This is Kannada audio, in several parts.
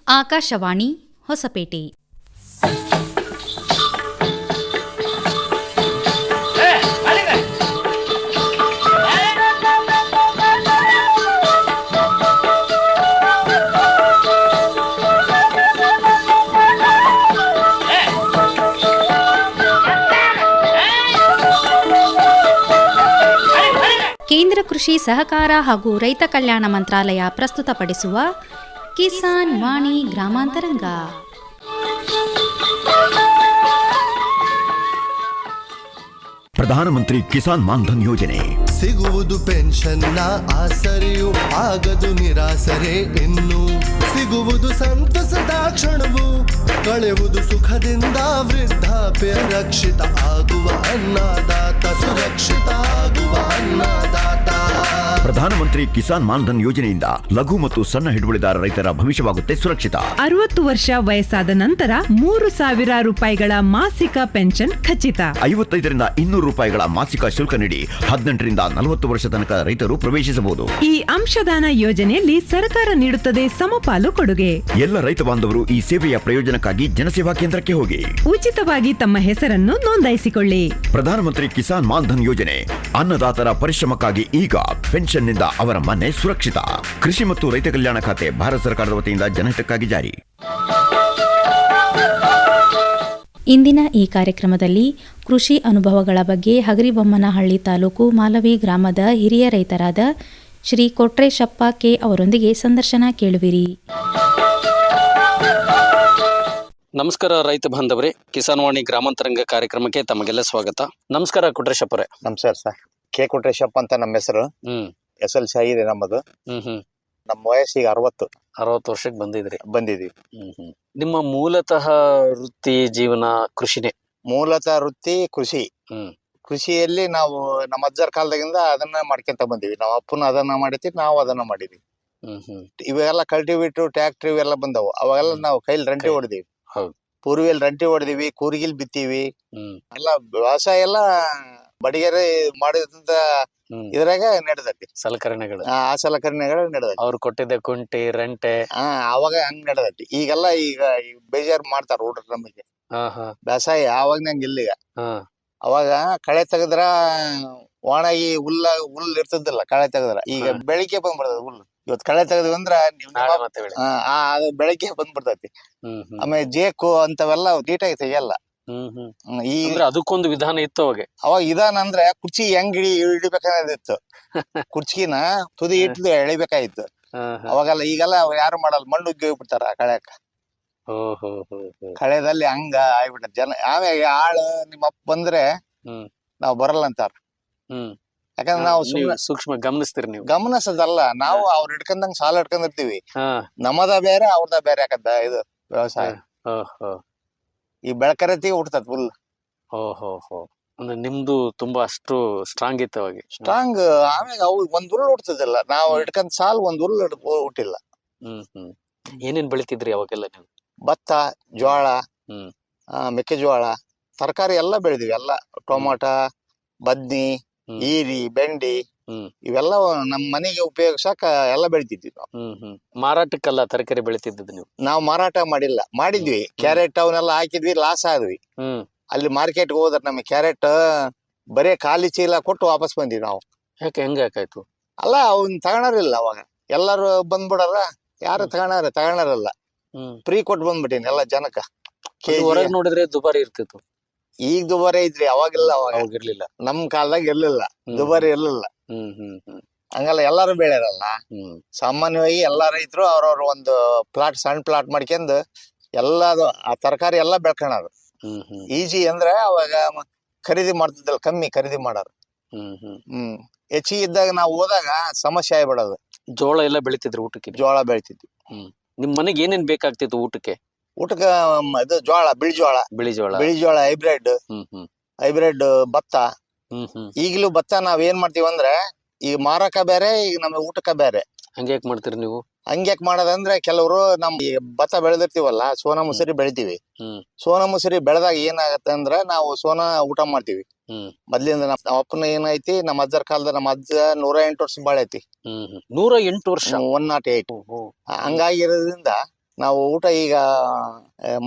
ಆಕಾಶವಾಣಿ ಹೊಸಪೇಟೆ. ಕೇಂದ್ರ ಕೃಷಿ ಸಹಕಾರ ಹಾಗೂ ರೈತ ಕಲ್ಯಾಣ ಮಂತ್ರಾಲಯ ಪ್ರಸ್ತುತಪಡಿಸುವ ಕಿಸಾನ್ ವಾಣಿ ಗ್ರಾಮಾಂತರಂಗ. ಪ್ರಧಾನಮಂತ್ರಿ ಕಿಸಾನ್ ಮಾನ್ಧನ್ ಯೋಜನೆ ಸಿಗುವುದು ಪೆನ್ಷನ್ನ ಆಸರೆಯು ಆಗದು ನಿರಾಸರೆ ಇನ್ನು ಸಿಗುವುದು ಸಂತಸದ ಕ್ಷಣವು ಕಳೆಯುವುದು ಸುಖದಿಂದ ವೃದ್ಧಾಪ್ಯ ರಕ್ಷಿತ ಆಗುವ ಅನ್ನದಾತ ಸುರಕ್ಷಿತ ಆಗುವ ಅನ್ನದಾತ. ಪ್ರಧಾನಮಂತ್ರಿ ಕಿಸಾನ್ ಮಾನ್ಧನ್ ಯೋಜನೆಯಿಂದ ಲಘು ಮತ್ತು ಸಣ್ಣ ಹಿಡುವಳಿದಾರ ರೈತರ ಭವಿಷ್ಯವಾಗುತ್ತೆ ಸುರಕ್ಷಿತ. 60 ವರ್ಷ ವಯಸ್ಸಾದ ನಂತರ 3,000 ರೂಪಾಯಿಗಳ ಮಾಸಿಕ ಪೆನ್ಷನ್ ಖಚಿತ. 55ರಿಂದ 200 ರೂಪಾಯಿಗಳ ಮಾಸಿಕ ಶುಲ್ಕ ನೀಡಿ 18ರಿಂದ 40 ವರ್ಷ ತನಕ ರೈತರು ಪ್ರವೇಶಿಸಬಹುದು. ಈ ಅಂಶದಾನ ಯೋಜನೆಯಲ್ಲಿ ಸರ್ಕಾರ ನೀಡುತ್ತದೆ ಸಮಪಾಲು ಕೊಡುಗೆ. ಎಲ್ಲ ರೈತ ಬಾಂಧವರು ಈ ಸೇವೆಯ ಪ್ರಯೋಜನಕ್ಕಾಗಿ ಜನಸೇವಾ ಕೇಂದ್ರಕ್ಕೆ ಹೋಗಿ ಉಚಿತವಾಗಿ ತಮ್ಮ ಹೆಸರನ್ನು ನೋಂದಾಯಿಸಿಕೊಳ್ಳಿ. ಪ್ರಧಾನಮಂತ್ರಿ ಕಿಸಾನ್ ಮಾನ್ಧನ್ ಯೋಜನೆ ಅನ್ನದಾತರ ಪರಿಶ್ರಮಕ್ಕಾಗಿ ಈಗ ಪೆನ್ಷನ್ನಿಂದ ಅವರ ಮನೆ ಸುರಕ್ಷಿತ. ಕೃಷಿ ಮತ್ತು ರೈತ ಕಲ್ಯಾಣ ಖಾತೆ ಭಾರತ ಸರ್ಕಾರದ ವತಿಯಿಂದ ಜನಹಿತಕ್ಕಾಗಿ ಜಾರಿ. ಇಂದಿನ ಈ ಕಾರ್ಯಕ್ರಮದಲ್ಲಿ ಕೃಷಿ ಅನುಭವಗಳ ಬಗ್ಗೆ ಹಗರಿಬೊಮ್ಮನಹಳ್ಳಿ ತಾಲೂಕು ಮಾಲವಿ ಗ್ರಾಮದ ಹಿರಿಯ ರೈತರಾದ ಶ್ರೀ ಕೊಟ್ರೇಶಪ್ಪ ಕೆ ಅವರೊಂದಿಗೆ ಸಂದರ್ಶನ ಕೇಳುವಿರಿ. ನಮಸ್ಕಾರ ರೈತ ಬಾಂಧವರೇ, ಕಿಸಾನ್ ವಾಣಿ ಗ್ರಾಮಾಂತರಂಗ ಕಾರ್ಯಕ್ರಮಕ್ಕೆ ತಮಗೆಲ್ಲ ಸ್ವಾಗತ. ನಮಸ್ಕಾರ ಕೊಟ್ರೇಶಪ್ಪರೇ. ನಮಸ್ಕಾರ ಸರ್. ಕೆ ಕೊಟ್ರೇಶಪ್ಪ ಅಂತ ನಮ್ಮ ಹೆಸರು. SLC ಆಗಿದೆ ನಮ್ಮದು. ನಮ್ಮ ವಯಸ್ಸಿಗೆ 60 ವರ್ಷಕ್ಕೆ ಬಂದಿದ್ವಿ. ನಿಮ್ಮ ಮೂಲತಃ ವೃತ್ತಿ ಜೀವನ ಕೃಷಿನೇ? ಮೂಲತಃ ವೃತ್ತಿ ಕೃಷಿ. ಕೃಷಿಯಲ್ಲಿ ನಾವು ನಮ್ಮ ಅಜ್ಜರ ಕಾಲದಾಗಿಂದ ಅದನ್ನ ಮಾಡ್ಕೊಂತ ಬಂದಿವಿ. ನಾವು ಅಪ್ಪನ ಅದನ್ನ ಮಾಡಿದ್ವಿ, ನಾವು ಅದನ್ನ ಮಾಡಿದ್ವಿ. ಇವೆಲ್ಲ ಕಲ್ಟಿವೇಟರ್ ಟ್ರ್ಯಾಕ್ಟರ್ ಇವೆಲ್ಲ ಬಂದವು. ಅವಾಗೆಲ್ಲ ನಾವು ಕೈಲಿ ರಂಟಿ ಹೊಡೆದಿವಿ. ಪೂರ್ವಿಯಲ್ಲಿ ರಂಟಿ ಹೊಡೆದಿವಿ, ಕೂರ್ಗಿಲ್ ಬಿತ್ತೀವಿ. ಎಲ್ಲ ವ್ಯವಸಾಯ ಎಲ್ಲ ಬಡಿಗೆರೆ ಮಾಡಿದಂತ ಇದ್ರಾಗ ನಡೆದೈತಿ. ಸಲಕರಣೆಗಳು, ಆ ಸಲಕರಣೆಗಳು ನಡೆದೈತಿ. ಅವ್ರು ಕೊಟ್ಟಿದ್ದ ಕುಂಟಿ ರಂಟೆ ಅವಾಗ ಹಂಗ್ ನಡೆದೈತಿ. ಈಗೆಲ್ಲ ಈಗ ಬೇಜಾರ್ ಮಾಡ್ತಾರ ಹುಡ್ರು ನಮಗೆ ವ್ಯವಸಾಯ. ಅವಾಗ ನಂಗೆ ಇಲ್ಲಿಗ ಅವಾಗ ಕಳೆ ತೆಗದ್ರ ಒಣಗಿ ಹುಲ್ ಇರ್ತದಿಲ್ಲ. ಕಳೆ ತೆಗದ್ರ ಈಗ ಬೆಳಿಗ್ಗೆ ಬಂದ್ಬಿಡ್ತದ ಹುಲ್ಲು. ಇವತ್ ಕಳೆ ತೆಗದ್ವಿ ಅಂದ್ರ ಅದು ಬೆಳಿಗ್ಗೆ ಬಂದ್ಬಿಡ್ತೈತಿ. ಆಮೇಲೆ ಜೇಕು ಅಂತವೆಲ್ಲ ನೀಟಾಗಿ ತೆಗಿಯಲ್ಲ. ಈಗ ಅದಕ್ಕೊಂದು ವಿಧಾನ ಇತ್ತು ಅವಾಗ ವಿಧಾನ ಅಂದ್ರೆ ಕುರ್ಚಿ ಹೆಂಗ್ ಹಿಡಿಬೇಕನ್ನೋದಿತ್ತು. ಕುರ್ಚಿನ ತುದಿ ಇಟ್ಟು ಎಳಿಬೇಕಾಯ್ತು ಅವಾಗೆಲ್ಲ. ಈಗೆಲ್ಲ ಯಾರು ಮಾಡಲ್ಲ, ಮಣ್ಣು ಉಗ್ಗಿ ಹೋಗ್ಬಿಡ್ತಾರ ಕಳೆಯಕ. ಕಳೆದಲ್ಲಿ ಹಂಗ ಆಗ್ಬಿಟ್ಟ ಜನ. ಆಮೇಲೆ ಆಳು ನಿಮ್ಮಪ್ಪ ಬಂದ್ರೆ ನಾವ್ ಬರಲ್ಲ ಅಂತಾರ. ಯಾಕಂದ್ರೆ ನಾವು ಸೂಕ್ಷ್ಮ ಗಮನಿಸ್ತೀರಿ ನೀವು? ಗಮನಿಸದಲ್ಲ, ನಾವು ಅವ್ರ ಹಿಡ್ಕೊಂಡಂಗ್ ಸಾಲ ಹಿಡ್ಕೊಂಡಿರ್ತೀವಿ. ನಮ್ಮದ ಬೇರೆ ಅವ್ರದ ಬೇರೆ. ಯಾಕಂದ ಇದು ವ್ಯವಸಾಯ ಈ ಬೆಳಕರತಿಗೆ ಹುಡ್ತದ ಫುಲ್. ಅಂದ್ರೆ ನಿಮ್ದು ತುಂಬಾ ಅಷ್ಟು ಸ್ಟ್ರಾಂಗ್ ಇತ್ತು ಅವಾಗ? ಸ್ಟ್ರಾಂಗ್. ಆಮೇಲೆ ಅವು ಒಂದ್ ಹುಲ್ಲು ಹುಡ್ತದಿಲ್ಲ. ನಾವು ಹಿಡ್ಕೊಂಡ್ ಸಾಲ್ ಒಂದ್ ಹುಲ್ಲು ಹುಟ್ಟಿಲ್ಲ. ಏನೇನ್ ಬೆಳಿತಿದ್ರಿ ಅವಾಗೆಲ್ಲ ನೀವು? ಭತ್ತ, ಜೋಳ, ಮೆಕ್ಕೆಜೋಳ, ತರಕಾರಿ ಎಲ್ಲ ಬೆಳೆದಿವಿ. ಎಲ್ಲ ಟೊಮಾಟ, ಬದ್ನಿ, ಈರಿ, ಬೆಂಡಿ ಇವೆಲ್ಲ ನಮ್ ಮನೆಗೆ ಉಪಯೋಗಿಸಕ ಎಲ್ಲ ಬೆಳಿತಿದ್ವಿ ನಾವು. ಮಾರಾಟಕ್ಕೆಲ್ಲ ತರಕಾರಿ ಬೆಳಿತಿದ್ದು ನೀವು? ನಾವು ಮಾರಾಟ ಮಾಡಿದ್ವಿ. ಕ್ಯಾರೆಟ್ ಅವನ್ನೆಲ್ಲ ಹಾಕಿದ್ವಿ, ಲಾಸ್ ಆದ್ವಿ. ಅಲ್ಲಿ ಮಾರ್ಕೆಟ್ ಹೋದ್ರ ನಮಗೆ ಕ್ಯಾರೆಟ್ ಬರೇ ಖಾಲಿ ಚೀಲ ಕೊಟ್ಟು ವಾಪಸ್ ಬಂದಿವಿ ನಾವು. ಯಾಕೆ? ಹೆಂಗ ಯಾಕಾಯ್ತು? ಅಲ್ಲ, ಅವ್ನ್ ತಗೊಳಾರಿಲ್ಲ ಅವಾಗ. ಎಲ್ಲಾರು ಬಂದ್ಬಿಡಾರ, ಯಾರು ತಗೊಳಾರಲ್ಲ. ಫ್ರೀ ಕೊಟ್ಟು ಬಂದ್ಬಿಟ್ಟಿನಿ ಎಲ್ಲ ಜನಕ್ಕ. ಹೊರಗೆ ನೋಡಿದ್ರೆ ದುಬಾರಿ ಇರ್ತಿತ್ತು. ಈಗ ದುಬಾರಿ ಐತ್ರಿ, ಅವಾಗಿಲ್ಲ. ಅವಾಗ ಇರ್ಲಿಲ್ಲ, ನಮ್ ಕಾಲದಾಗ ಇರ್ಲಿಲ್ಲ, ದುಬಾರಿ ಇರ್ಲಿಲ್ಲ. ಹಂಗಲ್ಲ, ಎಲ್ಲಾರು ಬೆಳೆಯರಲ್ಲ. ಸಾಮಾನ್ಯವಾಗಿ ಎಲ್ಲಾ ರೈತರು ಅವ್ರವ್ರ ಒಂದು ಸಣ್ಣ ಪ್ಲಾಟ್ ಮಾಡ್ಕೊಂಡ್ ಎಲ್ಲಾದು ಆ ತರಕಾರಿ ಎಲ್ಲಾ ಬೆಳ್ಕೊಳಾರು. ಈಜಿ ಅಂದ್ರೆ ಅವಾಗ ಖರೀದಿ ಮಾಡ್ತಿದ್ದಲ್ಲ, ಕಮ್ಮಿ ಖರೀದಿ ಮಾಡಾರ. ಹೆಚ್ಚಿಗೆ ಇದ್ದಾಗ ನಾವು ಹೋದಾಗ ಸಮಸ್ಯೆ ಆಗ್ಬಿಡೋದು. ಜೋಳ ಎಲ್ಲ ಬೆಳಿತಿದ್ರು ಊಟಕ್ಕೆ? ಜೋಳ ಬೆಳಿತಿದ್ವಿ. ನಿಮ್ ಮನೆಗೆ ಏನೇನ್ ಬೇಕಾಗ್ತಿತ್ತು ಊಟಕ್ಕೆ? ಇದು ಜೋಳ, ಬಿಳಿ ಜೋಳ, ಹೈಬ್ರಿಡ್ ಭತ್ತ. ಈಗಲೂ ಭತ್ತ ನಾವ್ ಏನ್ ಮಾಡ್ತೀವಿ ಅಂದ್ರೆ, ಈಗ ಮಾರಕ ಬೇರೆ, ಈಗ ನಮ್ ಊಟಕ್ಕ ಬೇರೆ. ಹಂಗ್ಯಾಕ್ ಮಾಡ್ತೀರಿ ನೀವು? ಹಂಗ್ಯಾಕ್ ಮಾಡೋದಂದ್ರೆ, ಕೆಲವರು ನಮ್ ಭತ್ತ ಬೆಳೆದಿರ್ತೀವಲ್ಲ, ಸೋನಾ ಮುಸುರಿ ಬೆಳಿತೀವಿ. ಸೋನಾ ಮುಸುರಿ ಬೆಳೆದಾಗ ಏನಾಗತ್ತೆ ಅಂದ್ರೆ, ನಾವು ಸೋನಾ ಊಟ ಮಾಡ್ತೀವಿ. ಮೊದ್ಲಿಂದ ನಮ್ಮ ಅಪ್ಪನ ಏನೈತಿ, ನಮ್ಮ ಅಜ್ಜರ ಕಾಲದ ನಮ್ಮ ಅಜ್ಜ 108 ವರ್ಷ ಬಾಳೈತಿ. 108 ವರ್ಷ? 108. ಹಂಗಾಗಿರೋದ್ರಿಂದ ನಾವು ಊಟ ಈಗ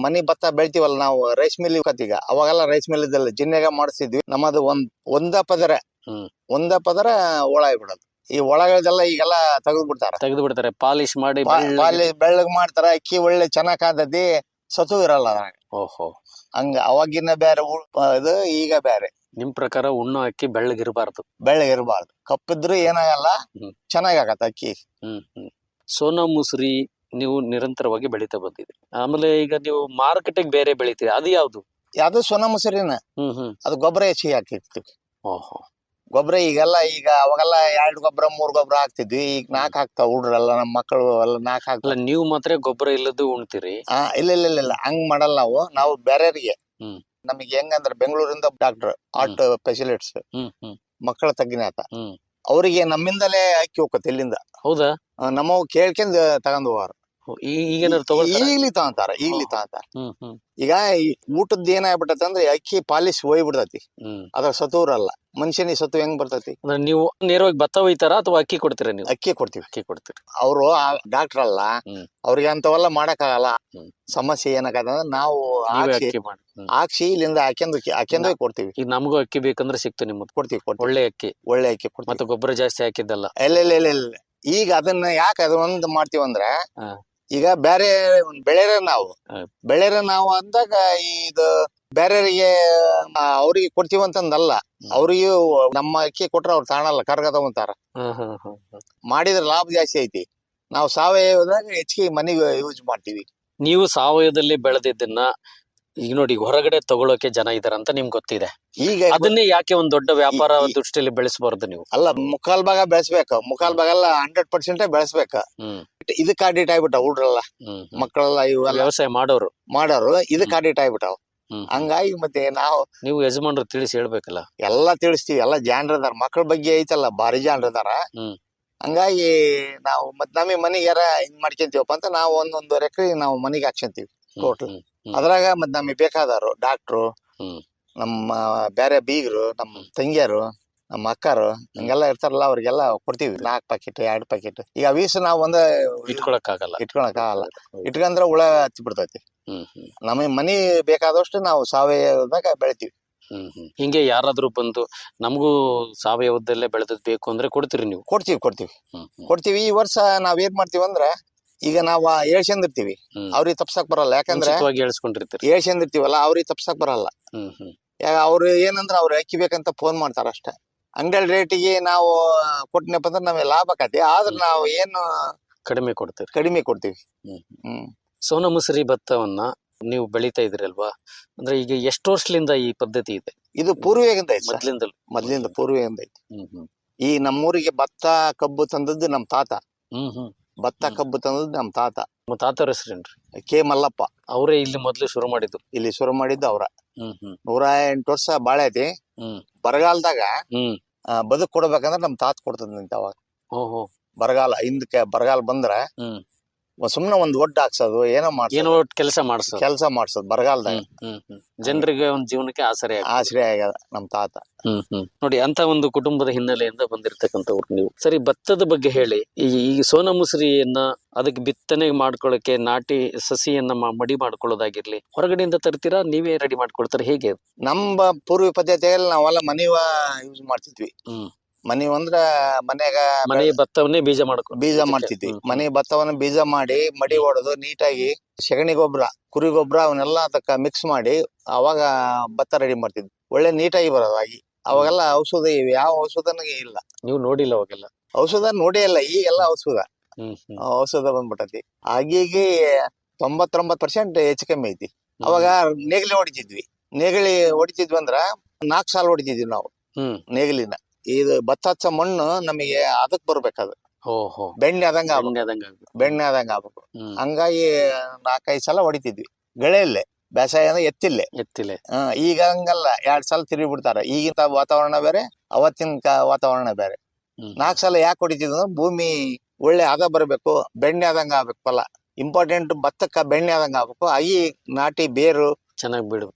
ಮನಿ ಭತ್ತ ಬೆಳಿತೀವಲ್ಲ ನಾವು ರೈಸ್ ಮಿಲ್ ಈಗ ಅವಾಗೆಲ್ಲ ರೈಸ್ ಮಿಲ್ ಇದ್ದಲ್ಲ ಜಿನ್ನೆಗ ಮಾಡಿಸ್ತಿದ್ವಿ. ನಮ್ಮದು ಒಂದ ಪದರ ಒಳ ಬಿಡೋದು. ಈ ಒಳಗಡೆಲ್ಲ ಈಗೆಲ್ಲ ತೆಗೆದು ಬಿಡ್ತಾರೆ ಪಾಲಿಶ್ ಮಾಡಿ ಬೆಳ್ಳಗ್ ಮಾಡ್ತಾರ. ಅಕ್ಕಿ ಒಳ್ಳೆ ಚೆನ್ನಾಗ್ ಕಾದತಿ, ಸತು ಇರಲ್ಲ ಅದ್ರಾಗ. ಓಹೋ, ಹಂಗ ಅವಾಗಿನ ಬೇರೆ ಇದು ಈಗ ಬೇರೆ. ನಿಮ್ ಪ್ರಕಾರ ಉಣ್ಣೋ ಅಕ್ಕಿ ಬೆಳ್ಳಗಿರಬಾರ್ದು. ಕಪ್ಪಿದ್ರು ಏನಾಗಲ್ಲ, ಚೆನ್ನಾಗತ್ತ ಅಕ್ಕಿ. ಸೋನಾ ಮುಸ್ರಿ ನೀವು ನಿರಂತರವಾಗಿ ಬೆಳಿತಾ ಬಂದಿದ್ರಿ. ಆಮೇಲೆ ಈಗ ನೀವು ಮಾರ್ಕೆಟಿಗೆ ಬೇರೆ ಬೆಳಿತೀರಿ, ಅದು ಯಾವ್ದು ಸೋನಾ ಮುಸ್ರಿನ. ಅದು ಗೊಬ್ಬರ ಹೆಚ್ಚಿಗೆ ಹಾಕಿರ್ತೀವಿ. ಓಹೋ, ಗೊಬ್ಬರ ಈಗ ಅವಾಗೆಲ್ಲ 2 ಗೊಬ್ಬರ 3 ಗೊಬ್ಬರ ಹಾಕ್ತಿದ್ವಿ. ಈಗ 4 ಹಾಕ್ತಾವ ಹುಡ್ರೆಲ್ಲ, ನಮ್ಮ ಮಕ್ಕಳು ಎಲ್ಲ 4 ಹಾಕ್ತಾವ. ನೀವು ಮಾತ್ರ ಗೊಬ್ಬರ ಇಲ್ಲದ್ದು ಉಣ್ತೀರಿ? ಇಲ್ಲ ಹಂಗ್ ಮಾಡಲ್ಲ ನಾವು ಬೇರೆಯವರಿಗೆ. ನಮಗೆ ಹೆಂಗಂದ್ರೆ ಬೆಂಗಳೂರಿಂದ ಡಾಕ್ಟರ್ ಆರ್ಟ್ ಸ್ಪೆಷಲಿಸ್ಟ್ಸ್ ಮಕ್ಕಳ ತಜ್ಞಾತ, ಅವರಿಗೆ ನಮ್ಮಿಂದಲೇ ಅಕ್ಕಿ ಹೋಗತ್ತೆ. ಇಲ್ಲಿಂದ ಹೌದಾ? ನಮ್ಮವ್ ಕೇಳ್ಕೊಂಡ್ ತಗೊಂಡ್ ಹೋಗಾರ. ಈಗ್ಲಿ ತಗೊಂತಾರ. ಈಗ ಊಟದ್ ಏನಾಗ್ಬಿಟ್ಟತಿ ಅಂದ್ರೆ ಅಕ್ಕಿ ಪಾಲಿಶ್ ಹೋಗ್ಬಿಡ್ತತಿ, ಅದ್ರ ಸತುರಲ್ಲ. ಮನುಷ್ಯನಿಗೆ ಸತು ಹೆಂಗ್ ಬರ್ತತಿ? ನೀವು ನೇರವಾಗಿ ಭತ್ತ ಒಯ್ತಾರ ಅಥವಾ ಅಕ್ಕಿ ಕೊಡ್ತೀರಾ? ನೀವು ಅಕ್ಕಿ ಕೊಡ್ತೀವಿ. ಅವ್ರು ಡಾಕ್ಟರ್ ಅಲ್ಲ, ಅವ್ರಿಗೆ ಅಂತವೆಲ್ಲ ಮಾಡಕ್ ಆಗಲ್ಲ. ಸಮಸ್ಯೆ ಏನಾಗತ್ತಂದ್ರೆ ನಾವು ಹಾಕ್ಸಿ ಇಲ್ಲಿಂದ ಹಾಕ್ಯಂದು ಕೊಡ್ತೀವಿ. ಈಗ ನಮಗೂ ಅಕ್ಕಿ ಬೇಕಂದ್ರೆ ಸಿಕ್ತು ನಿಮ್ಮದು? ಕೊಡ್ತೀವಿ. ಒಳ್ಳೆ ಅಕ್ಕಿ ಕೊಡ್ತೀವಿ. ಮತ್ತೆ ಗೊಬ್ಬರ ಜಾಸ್ತಿ ಹಾಕಿದ್ದಲ್ಲ? ಇಲ್ಲ. ಈಗ ಅದನ್ನ ಯಾಕೆ ಅದೊಂದು ಮಾಡ್ತೀವಂದ್ರ, ಈಗ ಬೇರೆ ಬೆಳೆರ ನಾವು ಅಂದಾಗ ಇದು ಬೇರೆಯವರಿಗೆ ಅವ್ರಿಗೆ ಕೊಡ್ತೀವಿ ಅಂತಂದಲ್ಲ. ಅವ್ರಿಗೂ ನಮ್ಮ ಅಕ್ಕಿ ಕೊಟ್ರ ಅವ್ರು ತಾಣಲ್ಲ, ಕರ್ಗ ತಗೊಂತಾರ. ಮಾಡಿದ್ರೆ ಲಾಭ ಜಾಸ್ತಿ ಐತಿ. ನಾವು ಸಾವಯವದಾಗ ಹೆಚ್ಚಿಗೆ ಮನೆಗೆ ಯೂಸ್ ಮಾಡ್ತೀವಿ. ನೀವು ಸಾವಯವದಲ್ಲಿ ಬೆಳೆದಿದ್ದನ್ನ ಈಗ ನೋಡಿ ಹೊರಗಡೆ ತಗೊಳಕ್ಕೆ ಜನ ಇದಾರಂತ ನಿಮ್ಗೆ ಗೊತ್ತಿದೆ. ಈಗ ಅದನ್ನೇ ಯಾಕೆ ಒಂದ್ ದೊಡ್ಡ ವ್ಯಾಪಾರ ದೃಷ್ಟಿಯಲ್ಲಿ ಬೆಳೆಸಬಾರ್ದು ನೀವು? ಅಲ್ಲ, ಮುಕ್ಕಾಲ್ ಭಾಗ ಬೆಳೆಸ್ಬೇಕು, ಮುಕ್ಕಾಲ್ ಭಾಗ ಎಲ್ಲ 100% ಬೆಳೆಸ್ಬೇಕ. ಇದಕ್ಕೆ ಅಡಿಟ್ ಆಗ್ಬಿಟ್ಟ ಹುಡ್ರಲ್ಲ, ಮಕ್ಕಳೆಲ್ಲ ಇವೆಲ್ಲ ವ್ಯವಸಾಯ ಮಾಡೋರು ಇದಕ್ಕೆ ಅಡಿಟ್ ಆಗ್ಬಿಟ್ಟಾವ. ಹಂಗಾಗಿ ಮತ್ತೆ ನೀವು ಯಜಮಾನ್ರು ತಿಳಿಸಿ ಹೇಳ್ಬೇಕಲ್ಲ. ಎಲ್ಲಾ ತಿಳಿಸ್ತೀವಿ. ಎಲ್ಲ ಜಾನ್ರದಾರ, ಮಕ್ಕಳ ಬಗ್ಗೆ ಐತಲ್ಲ ಭಾರಿ ಜಾನ್ರದಾರ. ಹಂಗಾಗಿ ನಾವು ಮತ್ ನಮಗೆ ಮನೆಗೆ ಯಾರ ಹಿಂಗ್ ಮಾಡ್ಕೊಂತೀವಪ್ಪ ಅಂತ ನಾವು 1.5 ಎಕರೆ ನಾವು ಮನೆಗೆ ಹಾಕ್ಸಂತೀವಿ ಟೋಟಲ್. ಅದ್ರಾಗ ಮತ್ ನಮಗೆ ಬೇಕಾದವರು ಡಾಕ್ಟ್ರು, ನಮ್ಮ ಬೇರೆ ಬೀಗರು, ನಮ್ಮ ತಂಗಿಯರು, ನಮ್ಮ ಅಕ್ಕರು ಹಂಗೆಲ್ಲ ಇರ್ತಾರಲ್ಲ, ಅವ್ರಿಗೆಲ್ಲ ಕೊಡ್ತೀವಿ 4 ಪ್ಯಾಕೆಟ್ 2 ಪ್ಯಾಕೆಟ್. ಈಗ ಅವೀಸ್ ನಾವು ಇಟ್ಕೊಳಕ್ ಆಗಲ್ಲ. ಇಟ್ಕಂದ್ರೆ ಹುಳ ಹಚ್ಚಿ ಬಿಡ್ತೈತಿ. ನಮಗೆ ಮನಿ ಬೇಕಾದಷ್ಟು ನಾವು ಸಾವಯವದಾಗ ಬೆಳಿತೀವಿ. ಹಿಂಗೆ ಯಾರಾದ್ರೂ ಬಂದು ನಮಗೂ ಸಾವಯವದಲ್ಲೇ ಬೆಳೆದದ್ ಬೇಕು ಅಂದ್ರೆ ಕೊಡ್ತೀರಿ ನೀವು? ಕೊಡ್ತೀವಿ. ಈ ವರ್ಷ ನಾವ್ ಏನ್ ಮಾಡ್ತೀವಿ ಅಂದ್ರ, ಈಗ ನಾವ್ ಹೇಳ್ಸಂದಿರ್ತೀವಿ, ಅವ್ರಿಗೆ ತಪ್ಸಕ್ ಬರಲ್ಲ. ಯಾಕಂದ್ರೆ ಹೇಳ್ಸಂದಿರ್ತೀವಲ್ಲ, ಅವ್ರಿಗೆ ತಪ್ಸಕ್ ಬರಲ್ಲ. ಅವ್ರು ಏನಂದ್ರ ಅವ್ರು ಅಕ್ಕಿ ಬೇಕಂತ ಫೋನ್ ಮಾಡ್ತಾರ ಅಷ್ಟೇ. ಅಂಗಡಿ ರೇಟಿಗೆ ನಾವು ಕೊಟ್ಟನಪ್ಪ ಅಂದ್ರೆ ನಮಗೆ ಲಾಭ ಆಕತಿ. ಆದ್ರೆ ನಾವು ಏನು ಕಡಿಮೆ ಕೊಡ್ತೀವಿ. ಸೋನಾ ಮುಸ್ರಿ ಭತ್ತವನ್ನ ನೀವು ಬೆಳಿತಾ ಇದ್ರಲ್ವಾ, ಅಂದ್ರೆ ಈಗ ಎಷ್ಟು ವರ್ಷದಿಂದ ಈ ಪದ್ಧತಿ ಇದೆ? ಇದು ಪೂರ್ವಿಕದಿಂದ ಮೊದ್ಲಿಂದ ಪೂರ್ವಿಕದಿಂದ ಐತಿ. ಈ ನಮ್ಮೂರಿಗೆ ಭತ್ತ ಕಬ್ಬು ತಂದದ್ದು ನಮ್ ತಾತ. ನಮ್ಮ ತಾತರ ಹೆಸರೇನ್ರಿ? ಕೆ ಮಲ್ಲಪ್ಪ. ಅವರೇ ಇಲ್ಲಿ ಮೊದ್ಲು ಶುರು ಮಾಡಿದ್ದು ಅವ್ರ. 108 ವರ್ಷ ಬಾಳೆ ಐತಿ. ಬರಗಾಲದಾಗ ಬದುಕ್ ಕೊಡ್ಬೇಕಂದ್ರ ನಮ್ ತಾತ ಕೊಡ್ತದಂತ ಅವಾಗ. ಬರಗಾಲ ಹಿಂದಕ್ಕೆ ಬರಗಾಲ ಬಂದ್ರ ಸುಮ್ನೆ ಒಂದ್ ಒಡ್ಡ ಹಾಕ್ಸೋದು, ಏನೋ ಕೆಲಸ ಮಾಡ್ಸೋದು ಬರಗಾಲದಾಗ. ಜನರಿಗೆ ಒಂದ್ ಜೀವನಕ್ಕೆ ಆಸರೆ ಆಗ್ಯದ ನಮ್ ತಾತ. ನೋಡಿ, ಅಂತ ಒಂದು ಕುಟುಂಬದ ಹಿನ್ನೆಲೆಯಿಂದ ಬಂದಿರತಕ್ಕಂಥವ್ರು ನೀವು. ಸರಿ, ಭತ್ತದ ಬಗ್ಗೆ ಹೇಳಿ. ಈ ಸೋನಾ ಮುಸ್ರಿಯನ್ನ ಅದಕ್ಕೆ ಬಿತ್ತನೆ ಮಾಡ್ಕೊಳಕ್ಕೆ ನಾಟಿ ಸಸಿಯನ್ನ ಮಡಿ ಮಾಡ್ಕೊಳ್ಳೋದಾಗಿರ್ಲಿ, ಹೊರಗಡೆಯಿಂದ ತರ್ತೀರಾ, ನೀವೇ ರೆಡಿ ಮಾಡ್ಕೊಳ್ತಾರ, ಹೇಗೆ? ನಮ್ಮ ಪೂರ್ವ ಪದ್ಧತಿಯಲ್ಲಿ ನಾವೆಲ್ಲ ಮನಿವ ಯೂಸ್ ಮಾಡ್ತಿದ್ವಿ. ಮನಿ ಅಂದ್ರ ಮನೆ ಭತ್ತವನ್ನೇ ಬೀಜ ಮಾಡ್ತಿದ್ವಿ. ಮನೆ ಭತ್ತವನ್ನ ಬೀಜ ಮಾಡಿ ಮಡಿ ಹೊಡೆದು ನೀಟಾಗಿ ಸಗಣಿ ಗೊಬ್ಬರ, ಕುರಿ ಗೊಬ್ಬರ ಅವನ್ನೆಲ್ಲ ಅದಕ್ಕ ಮಿಕ್ಸ್ ಮಾಡಿ ಅವಾಗ ಭತ್ತ ರೆಡಿ ಮಾಡ್ತಿದ್ವಿ. ಒಳ್ಳೆ ನೀಟಾಗಿ ಬರೋದಾಗಿ. ಅವಾಗೆಲ್ಲ ಔಷಧ ಯಾವ ಔಷಧನ ಇಲ್ಲ. ನೀವು ನೋಡಿಲ್ಲ ಅವಾಗೆಲ್ಲ? ಔಷಧ ನೋಡೇ ಇಲ್ಲ. ಈಗೆಲ್ಲ ಔಷಧ ಬಂದ್ಬಿಟ್ಟತಿ. ಆಗೀಗಿ 99% ಹೆಚ್ಚು ಕಮ್ಮಿ ಐತಿ. ಅವಾಗ ನೇಗಿಲಿ ಹೊಡಿತಿದ್ವಿ ಅಂದ್ರ 4 ಸಾಲ ಹೊಡಿತಿದ್ವಿ ನಾವು ನೇಗಿಲಿನ. ಇದು ಭತ್ತ ಹಚ್ಚ ಮಣ್ಣು ನಮಗೆ ಅದಕ್ ಬರ್ಬೇಕದು. ಬೆಣ್ಣೆ ಆದಂಗ ಆಗ್ಬೇಕು. ಹಂಗಾಗಿ 4-5 ಸಲ ಹೊಡಿತಿದ್ವಿ ಗಳೆಯಲ್ಲೇ. ಬೇಸಾಯ ಅಂದ್ರೆ ಎತ್ತಿಲ್ಲೆ. ಈಗ ಹಂಗಲ್ಲ, 2 ಸಲ ತಿರುಗಿ ಬಿಡ್ತಾರ. ಈಗಿನ ವಾತಾವರಣ ಬೇರೆ, ಅವತ್ತಿನ ವಾತಾವರಣ ಬೇರೆ. 4 ಸಲ ಯಾಕೆ ಹೊಡಿತಿದ್ವಿ? ಭೂಮಿ ಒಳ್ಳೆ ಆದ ಬರ್ಬೇಕು, ಬೆಣ್ಣೆ ಆದಂಗ ಆಗ್ಬೇಕು. ಫಲ ಇಂಪಾರ್ಟೆಂಟ್ ಭತ್ತಕ್ಕ ಬೆಣ್ಣೆ ಆದಂಗ ಆಗ್ಬೇಕು. ಆಗಿ ನಾಟಿ ಬೇರು ಚೆನ್ನಾಗಿ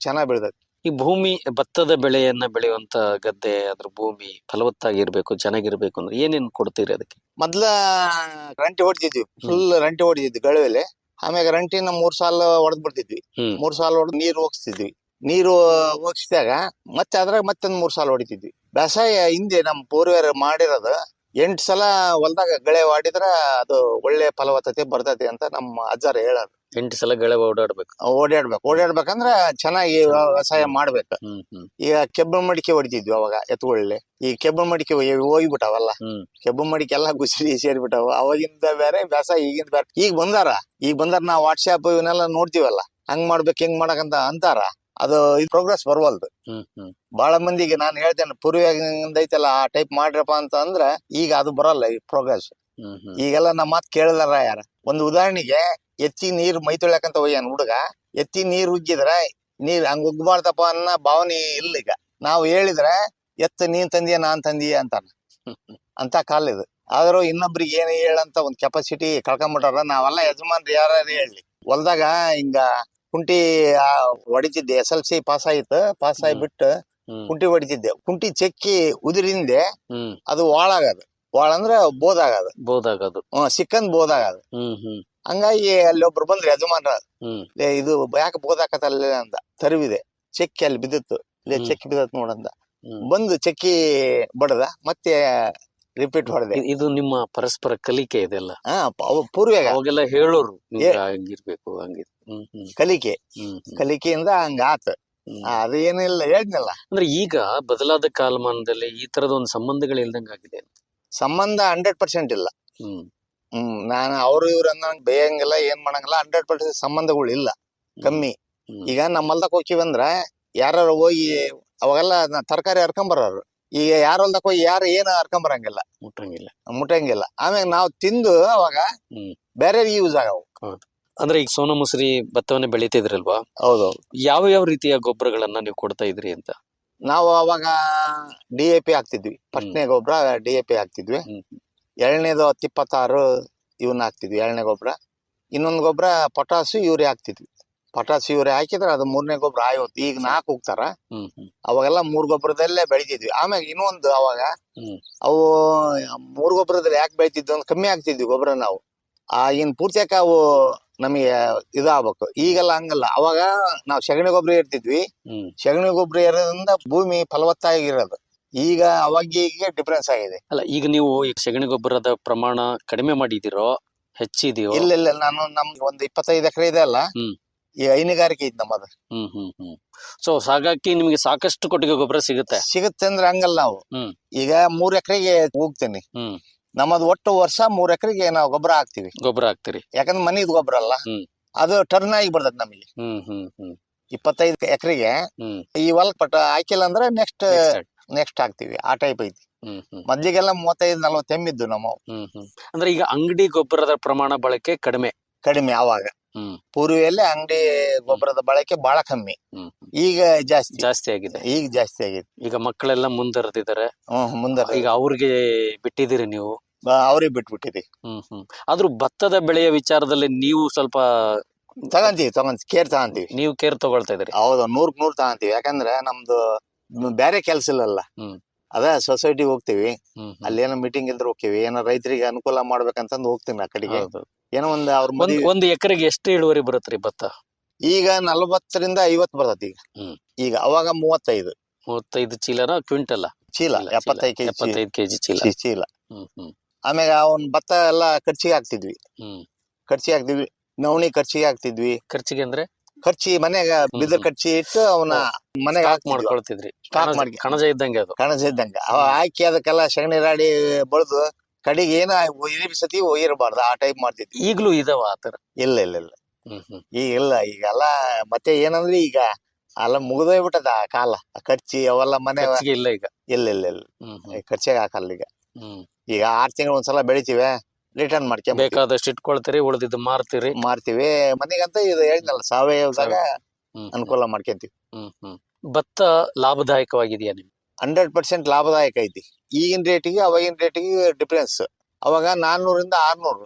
ಬೀಳ್ತೈತಿ. ಈ ಭೂಮಿ, ಭತ್ತದ ಬೆಳೆಯನ್ನ ಬೆಳೆಯುವಂತ ಗದ್ದೆ, ಅದ್ರ ಭೂಮಿ ಫಲವತ್ತಾಗಿರ್ಬೇಕು, ಚೆನ್ನಾಗಿರ್ಬೇಕು ಅಂದ್ರೆ ಏನೇನ್ ಕೊಡ್ತೀರಿ ಅದಕ್ಕೆ? ಮೊದ್ಲ ರಂಟಿ ಹೊಡಿತಿದ್ವಿ, ಫುಲ್ ರಂಟಿ ಹೊಡಿತಿದ್ವಿ ಗಳುವೆಲೆ. ಆಮ್ಯಾಗ ರಂಟಿನ 3 ಸಾಲ ಹೊಡೆದ್ ಬಿಡ್ತಿದ್ವಿ. ಹ್ಮ್ 3 ಸಾಲ ಹೊಡೆದ್ ನೀರು ಹೋಗಿಸ್ತಿದ್ವಿ. ನೀರು ಹೋಗಿಸಿದಾಗ ಮತ್ತೆ ಅದ್ರಾಗ ಮತ್ತೊಂದ್ 3 ಸಾಲ ಹೊಡಿತಿದ್ವಿ. ಬೇಸಾಯ ಹಿಂದೆ ನಮ್ ಪೂರ್ವಜರು ಮಾಡಿರೋದು 8 ಸಲ ಹೊಲ್ದಾಗ ಗಳೆ ಹೊಡಿದ್ರ ಅದು ಒಳ್ಳೆ ಫಲವತ್ತತೆ ಬರ್ತೈತಿ ಅಂತ ನಮ್ಮ ಅಜ್ಜಾರ ಹೇಳೋರು. 8 ಸಲ ಗೆಳೆ ಓಡಾಡ್ಬೇಕು. ಓಡಾಡ್ಬೇಕಂದ್ರ ಚೆನ್ನಾಗಿ ವ್ಯವಸಾಯ ಮಾಡ್ಬೇಕು. ಹ್ಮ್ ಈಗ ಕೆಬ್ಬು ಮಡಿಕೆ ಹೊಡಿತಿದ್ವಿ ಅವಾಗ ಎತ್ತುಗಳಲ್ಲಿ. ಈ ಕೆಬ್ಬು ಮಡಿಕೆ ಹೋಗ್ಬಿಟ್ಟಾವಲ್ಲ, ಕೆಬ್ಬು ಮಡಿಕೆ ಎಲ್ಲಾ ಗುಸಿರಿ ಸೇರ್ಬಿಟ್ಟಾವ. ಅವಾಗಿಂದ ಬೇರೆ ಬೇಸಾಯ ಈಗಿಂದ ಬೇರೆ. ಈಗ ಬಂದಾರ ನಾವ್ ವಾಟ್ಸ್ಆಪ್ ಇವನ್ನೆಲ್ಲ ನೋಡ್ತೀವಲ್ಲ, ಹಂಗ್ ಮಾಡ್ಬೇಕು ಹಿಂಗ್ ಮಾಡಕಂತ ಅಂತಾರ. ಅದು ಪ್ರೋಗ್ರೆಸ್ ಬರ್ವಲ್ದು. ಬಹಳ ಮಂದಿಗೆ ನಾನು ಹೇಳ್ತೇನೆ, ಪೂರ್ವಿಯಿಂದ ಐತಲ್ಲ ಆ ಟೈಪ್ ಮಾಡ್ರಪ್ಪ ಅಂತ ಅಂದ್ರ ಈಗ ಅದು ಬರಲ್ಲ ಈ ಪ್ರೋಗ್ರೆಸ್. ಈಗೆಲ್ಲ ನಮ್ಮ ಮಾತ್ ಕೇಳಲಾರ ಯಾರ. ಒಂದು ಉದಾಹರಣೆಗೆ, ಎತ್ತಿ ನೀರ್ ಮೈ ತೊಳ್ಯಾಕಂತ ಹೋಗ್ಯಾನ ಹುಡುಗ, ಎತ್ತಿ ನೀರ್ ಉಗ್ಗಿದ್ರ ನೀರ್ ಹಂಗ ಉಗ್ಬಾರ್ದಪ್ಪ ಅನ್ನೋ ಭಾವನೆ ಇಲ್ಲ ಈಗ. ನಾವು ಹೇಳಿದ್ರೆ ಎತ್ತ ನೀನ್ ತಂದಿಯ ನಾನ್ ತಂದಿಯ ಅಂತಾನ. ಅಂತ ಕಾಲ ಇದು. ಆದ್ರೂ ಇನ್ನೊಬ್ರಿಗೆ ಏನ್ ಹೇಳಂತ ಒಂದ್ ಕೆಪಾಸಿಟಿ ಕಳ್ಕೊಂಡ್ಬಿಟ್ಟಾರ. ನಾವೆಲ್ಲ ಯಜಮಾನ್ರಿ ಯಾರು ಹೇಳಿ ಹೊಲ್ದಾಗ ಹಿಂಗ ಕುಂಟಿ ಹೊಡಿತಿದ್ದೆ. SLC ಪಾಸ್ ಆಗಿಬಿಟ್ಟು ಕುಂಟಿ ಹೊಡಿತಿದ್ದೆ. ಕುಂಟಿ ಚೆಕ್ಕಿ ಉದುರಿಂದೆ ಅದು ವಾಳಾಗದು. ವಾಳ ಅಂದ್ರ ಬೋದಾಗದು. ಸಿಕ್ಕಂದ್ ಬೋದಾಗದು. ಹಂಗಾಗಿ ಅಲ್ಲಿ ಒಬ್ರು ಬಂದ್ರು ಯಜಮಾನ್ರ, ಇದು ಯಾಕೆ ಬೋದಾಕತ್ತಲ್ಲ ಅಂತ. ತರುವಿದೆ ಚೆಕ್ಕಿ ಅಲ್ಲಿ ಬಿದ್ದಿತ್ತು, ಚೆಕ್ಕಿ ಬಿದ್ದತ್ ನೋಡಂದ. ಬಂದು ಚೆಕ್ಕಿ ಬಡದ ಮತ್ತೆ ರಿಪೀಟ್ ಹೊಡೆದೆ. ಇದು ನಿಮ್ಮ ಪರಸ್ಪರ ಕಲಿಕೆ ಇದೆಲ್ಲ. ಪೂರ್ವಿಯಾಗ ಅವಾಗೆಲ್ಲ ಹೇಳೋರು ಹಂಗಿರ್ಬೇಕು ಹಂಗಿರ್ ಕಲಿಕೆಯಿಂದ ಹಂಗ ಆತ. ಅದು ಏನಿಲ್ಲ ಹೇಳಿದ್ನಲ್ಲ. ಅಂದ್ರೆ ಈಗ ಬದಲಾದ ಕಾಲಮಾನದಲ್ಲಿ ಈ ತರದ ಒಂದು ಸಂಬಂಧಗಳು ಇಲ್ದಂಗ ಆಗಿದೆ. ಸಂಬಂಧ 100% ಇಲ್ಲ. ನಾನು ಅವ್ರು ಇವ್ರು ಅನ್ನಂಗ್ ಬೇಯಂಗಿಲ್ಲ, ಏನ್ ಮಾಡಂಗಿಲ್ಲ. 100% ಸಂಬಂಧಗಳು ಇಲ್ಲ, ಕಮ್ಮಿ. ಈಗ ನಮ್ಮ ಹೊಲ್ದಕ್ ಹೋಗಿವಂದ್ರ ಯಾರು ಹೋಗಿ ಅವಾಗೆಲ್ಲ ತರಕಾರಿ ಹರ್ಕೊಂಬರೋರು. ಈಗ ಯಾರ ಹೊಲ್ದಕ್ ಹೋಗಿ ಯಾರು ಏನ್ ಹರ್ಕೊಂಬರಂಗಿಲ್ಲ, ಮುಟ್ಟಂಗಿಲ್ಲ. ಆಮ್ಯಾಗ ನಾವ್ ತಿಂದು ಅವಾಗ ಬೇರೆ ಯೂಸ್ ಆಗವು. ಅಂದ್ರೆ ಈಗ ಸೋನಾ ಮುಸುರಿ ಭತ್ತವನ್ನ ಬೆಳಿತಿದ್ರಲ್ವಾ? ಹೌದೌದು. ಯಾವ ರೀತಿಯ ಗೊಬ್ಬರಗಳನ್ನ ನೀವು ಕೊಡ್ತಾ ಇದ್ರಿ ಅಂತ? ನಾವು ಅವಾಗ DAP ಹಾಕ್ತಿದ್ವಿ. ಫಸ್ಟ್ನೇ ಗೊಬ್ಬರ DAP ಹಾಕ್ತಿದ್ವಿ. ಎರಡನೇದು 26 ಇವನ್ನ ಹಾಕ್ತಿದ್ವಿ, ಎರಡನೇ ಗೊಬ್ಬರ. ಇನ್ನೊಂದು ಗೊಬ್ಬರ ಪೊಟಾಸು ಯೂರಿಯಾ ಹಾಕ್ತಿದ್ವಿ. ಪೊಟಾಸು ಯೂರಿಯಾ ಹಾಕಿದ್ರೆ ಅದು 3ನೇ ಗೊಬ್ಬರ 50. ಈಗ 4 ಹೋಗ್ತಾರ. ಅವಾಗೆಲ್ಲ 3 ಗೊಬ್ಬರದಲ್ಲೇ ಬೆಳಿತಿದ್ವಿ. ಆಮ್ಯಾಗ ಇನ್ನೊಂದು ಅವಾಗ ಅವು 3 ಗೊಬ್ಬರದಲ್ಲಿ ಯಾಕೆ ಬೆಳಿತಿದ್ವಿ ಅಂತ ಕಮ್ಮಿ ಆಗ್ತಿದ್ವಿ ಗೊಬ್ಬರ ನಾವು. ಇನ್ ಪೂರ್ತಿಯಾಕ ಅವು ನಮಗೆ ಇದಾಗಬೇಕು. ಈಗೆಲ್ಲ ಹಂಗಲ್ಲ. ಅವಾಗ ನಾವ್ ಸಗಣಿ ಗೊಬ್ಬರ ಇರ್ತಿದ್ವಿ. ಸಗಣಿ ಗೊಬ್ಬರ ಇರೋದ್ರಿಂದ ಭೂಮಿ ಫಲವತ್ತಾಗಿರೋದು. ಈಗ ಅವಾಗ ಈಗ ಡಿಫ್ರೆನ್ಸ್ ಆಗಿದೆ. ಅಲ್ಲ, ಈಗ ನೀವು ಈಗ ಸಗಣಿ ಗೊಬ್ಬರದ ಪ್ರಮಾಣ ಕಡಿಮೆ ಮಾಡಿದಿರೋ ಹೆಚ್ಚಿದೆಯೋ? ಇಲ್ಲ, ನಾನು ನಮ್ಗೆ ಒಂದು 25 ಎಕರೆ ಇದೆ ಅಲ್ಲ, ಈ ಹೈನುಗಾರಿಕೆ ಇದ್ ನಮ್ಮದು. ಸೊ ಹಾಗಾಗಿ ನಿಮ್ಗೆ ಸಾಕಷ್ಟು ಕೊಟ್ಟಿಗೆ ಗೊಬ್ಬರ ಸಿಗುತ್ತೆ ಅಂದ್ರೆ ಹಂಗಲ್ಲ. ನಾವು ಈಗ 3 ಎಕರೆಗೆ ಹೋಗ್ತೀನಿ. ನಮ್ಮದು ಒಟ್ಟು ವರ್ಷ 3 ಎಕರೆಗೆ ನಾವು ಗೊಬ್ಬರ ಹಾಕ್ತಿವಿ. ಯಾಕಂದ್ರೆ ಮನಿದ್ ಗೊಬ್ಬರ ಅಲ್ಲ, ಅದು ಟರ್ನ್ ಆಗಿ ಬರ್ತದೆ ನಮಗೆ. 25 ಎಕರೆಗೆ ಈ ಹೊಲ ಪಟ್ಟ ಹಾಕಿಲ್ಲ ಅಂದ್ರೆ ನೆಕ್ಸ್ಟ್ ಹಾಕ್ತಿವಿ. ಆ ಟೈಪ್ ಐತಿ. ಮೊದ್ಲಿಗೆಲ್ಲ 35-40 ಎಮ್ಮಿದ್ದು ನಮ್ಮ. ಅಂದ್ರೆ ಈಗ ಅಂಗಡಿ ಗೊಬ್ಬರದ ಪ್ರಮಾಣ ಬಳಕೆ ಕಡಿಮೆ ಅವಾಗ. ಪೂರ್ವಿಯಲ್ಲಿ ಅಂಗಡಿ ಗೊಬ್ಬರದ ಬಳಕೆ ಬಹಳ ಕಮ್ಮಿ. ಈಗ ಜಾಸ್ತಿ ಆಗಿದೆ. ಈಗ ಮಕ್ಕಳೆಲ್ಲ ಮುಂದರ್ದಿದ್ದಾರೆ. ಈಗ ಅವ್ರಿಗೆ ಬಿಟ್ಟಿದ್ದೀರಿ ನೀವು? ಅವ್ರಿಗೆ ಬಿಟ್ಬಿಟ್ಟಿದೀವಿ. ಆದ್ರೂ ಭತ್ತದ ಬೆಳೆಯ ವಿಚಾರದಲ್ಲಿ ನೀವು ಸ್ವಲ್ಪ ತಗೊಂತೀವಿ, ಕೇರ್ ತಗೊಂತೀವಿ. ನೀವು ಕೇರ್ ತಗೊಳ್ತಾ ಇದ್ರಿ? ಹೌದು, 100% ತಗೊಂತೀವಿ. ಯಾಕಂದ್ರೆ ನಮ್ದು ಬೇರೆ ಕೆಲ್ಸ ಇಲ್ಲಲ್ಲ. ಅದ ಸೊಸೈಟಿ ಹೋಗ್ತಿವಿ, ಅಲ್ಲಿ ಏನೋ ಮೀಟಿಂಗ್ ಇದ್ರೆ ಹೋಗ್ತಿವಿ. ಏನೋ ರೈತರಿಗೆ ಅನುಕೂಲ ಮಾಡ್ಬೇಕಂತಂದು ಹೋಗ್ತೀನಿ ಆ ಕಡೆಗೆ. ಏನೋ ಒಂದು ಎಕರೆಗೆ ಎಷ್ಟು ಇಳುವರಿ ಬರುತ್ತ್ರಿ ಭತ್ತ? ಈಗ 40ರಿಂದ 50 ಬರ್ತತಿ. ಈಗ ಅವಾಗ 35 ಚೀಲನ ಕ್ವಿಂಟಲ್? ಚೀಲ 75 ಕೆಜಿ ಚೀಲ. ಆಮ್ಯಾಗ ಅವ್ನ್ ಭತ್ತ ಎಲ್ಲಾ ಖರ್ಚಿಗೆ ಹಾಕ್ತಿದ್ವಿ. ನವಣಿ ಖರ್ಚಿಗೆ ಹಾಕ್ತಿದ್ವಿ. ಖರ್ಚಿಗೆ ಅಂದ್ರೆ ಮನೆಗ ಬಿದ್ರ ಖರ್ಚಿ ಇಟ್ಟು ಅವನ ಮನೆಗೆ ಮಾಡ್ಕೊಳ್ತಿದ್ರಿ. ಕಣಜ ಇದ್ದಂಗೆ ಅವ ಹಾಕಿ ಅದಕ್ಕೆಲ್ಲ ಸಗಣಿ ರಾಡಿ ಬಳ್ದು ಕಡೆಗೆ ಏನ ಸತಿ ಒಯ್ಯಿರಬಾರ್ದು ಆ ಟೈಪ್ ಮಾಡ್ತಿದ್ವಿ. ಈಗ್ಲೂ ಇದಾವ ಆತರ? ಇಲ್ಲ ಈಗ ಇಲ್ಲ. ಈಗೆಲ್ಲ ಮತ್ತೆ ಏನಂದ್ರೆ ಈಗ ಅಲ್ಲ ಮುಗಿದೋಗ್ಬಿಟ್ಟದ ಆ ಕಾಲ. ಖರ್ಚಿ ಅವೆಲ್ಲ ಮನೆ ಇಲ್ಲ ಈಗ. ಇಲ್ಲ ಖರ್ಚಿಗೆ ಹಾಕಲ್ಲ ಈಗ. ಈಗ 6 ತಿಂಗಳು ಒಂದ್ಸಲ ಬೆಳಿತೀವಿ, ರಿಟರ್ನ್ ಮಾಡ್ಕೊಂಡ್ ಬೇಕಾದಷ್ಟು ಇಟ್ಕೊಳ್ತೀರಿ, ಉಳಿದಿದ್ದು ಮಾರ್ತೀವಿ. ಮನೆಗಂತ ಇದು ಹೇಳಿದ್ನಲ್ಲ, ಸಾವಯವದಾಗ ಅನುಕೂಲ ಮಾಡ್ಕೊಂತೀವಿ. ಭತ್ತ ಲಾಭದಾಯಕವಾಗಿದೆಯಾ ನಿಮ್ಗೆ? 100% ಲಾಭದಾಯಕ ಐತಿ. ಈಗಿನ ರೇಟಿಗೆ ಅವಾಗಿನ ರೇಟಿಗೆ ಡಿಫ್ರೆನ್ಸ್. ಅವಾಗ 400ರಿಂದ 600,